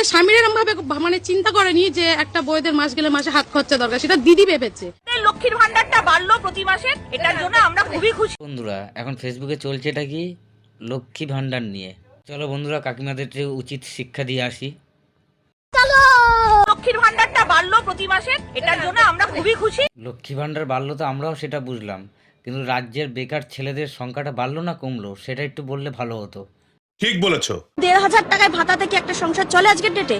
তাহলে স্বামীর এরকম ভাবে মানে চিন্তা করেনি যে একটা বউদের মাস গেলে মাসে হাত খরচা দরকার, সেটা দিদি ভেবেছে। লক্ষ্মীর ভান্ডারটা বাড়লো প্রতি মাসে, এটার জন্য আমরা খুবই খুশি। বন্ধুরা এখন ফেসবুকে চলছে এটা কি লক্ষ্মী ভান্ডার নিয়ে। চলো বন্ধুরা কাকিমাদের উচিত শিক্ষা দিয়ে আসি। লক্ষ্মীর ভান্ডারটা বাড়লো প্রতি মাসে, এটার জন্য আমরা খুবই খুশি। লক্ষ্মী ভান্ডার বাড়লো তো আমরাও সেটা বুঝলাম, কিন্তু রাজ্যের বেকার ছেলেদের সংখ্যাটা বাড়লো না কমলো সেটা একটু বললে ভালো হতো। ঠিক বলেছো। 1,500 টাকায় ভাতা থেকে একটা সংসার চলে আজকের ডেটে?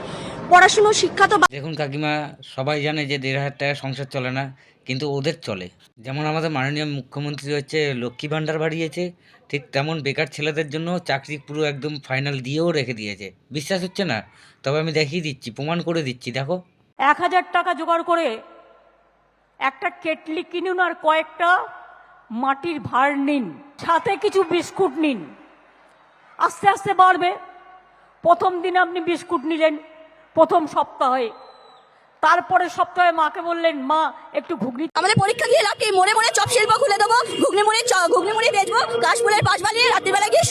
পড়াশুনো শিক্ষা তো দেখুন কাকিমা, সবাই জানে যে 1,500 টাকা সংসার চলে না, কিন্তু ওদের চলে। যেমন আমাদের মাননীয় মুখ্যমন্ত্রী হচ্ছে লক্ষ্মী ভান্ডার বাড়িয়েছে, ঠিক তেমন বেকার ছেলেদের জন্য চাকরি পুরো একদম ফাইনাল দিয়েও রেখে দিয়েছে। বিশ্বাস হচ্ছে না? তবে আমি দেখিয়ে দিচ্ছি, প্রমাণ করে দিচ্ছি, দেখো। 1,000 টাকা জোগাড় করে একটা কেটলি কিনুন আর কয়েকটা মাটির ভাঁড় নিন, সাথে কিছু বিস্কুট নিন। আস্তে আস্তে বাড়বে। প্রথম দিনে আপনি বিস্কুট নিলেন প্রথম সপ্তাহে, তারপরে সপ্তাহে মাকে বললেন মা একটু ঘুগনি। আমাদের পরীক্ষা দিয়ে লাভ কি? মনে মনে চপ শিল্প খুলে দেবো, ঘুগনি মুড়ি বেচবো, কাশফুলের পাশ বানিয়ে রাত্রিবেলা গিয়ে।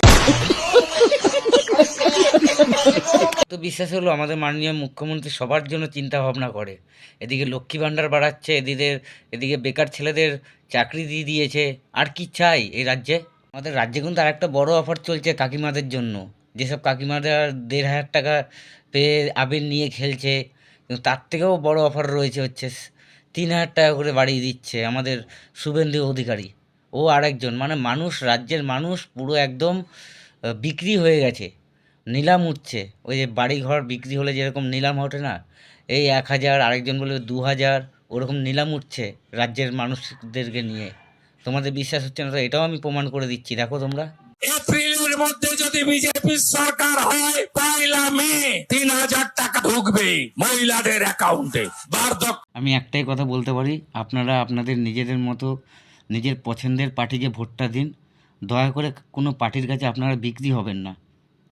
তো বিশ্বাস হলো আমাদের মাননীয় মুখ্যমন্ত্রী সবার জন্য চিন্তা ভাবনা করে। এদিকে লক্ষ্মী ভান্ডার বাড়াচ্ছে, এদিকে বেকার ছেলেদের চাকরি দিয়ে দিয়েছে। আর কি চাই এই রাজ্যে? আমাদের রাজ্যে কিন্তু আরেকটা বড় অফার চলছে কাকিমাদের জন্য। যেসব কাকিমাদের 1,500 টাকা পেয়ে আবির নিয়ে খেলছে, কিন্তু তার থেকেও বড় অফার রয়েছে, হচ্ছে 3,000 টাকা করে বাড়িয়ে দিচ্ছে আমাদের শুভেন্দু অধিকারী। ও আরেকজন, মানে মানুষ, রাজ্যের মানুষ পুরো একদম বিক্রি হয়ে গেছে, নিলাম উঠছে। ওই যে বাড়ি ঘর বিক্রি হলে যেরকম নিলাম ওঠে না, এই 1,000, আরেকজন বলে 2,000, ওরকম নিলাম উঠছে রাজ্যের মানুষদেরকে নিয়ে। তোমাদের বিশ্বাস হচ্ছে না তো এটাও আমি প্রমাণ করে দিচ্ছি, দেখো তোমরা। এপ্রিলের মধ্যে যদি বিজেপি সরকার হয়, 1 মে 3,000 টাকা ঢুকবে মহিলাদের অ্যাকাউন্টে। আমি একটাই কথা বলতে পারি, আপনারা আপনাদের নিজেদের মতো নিজের পছন্দের পার্টিকে ভোটটা দিন। দয়া করে কোনো পার্টির কাছে আপনারা বিক্রি হবেন না।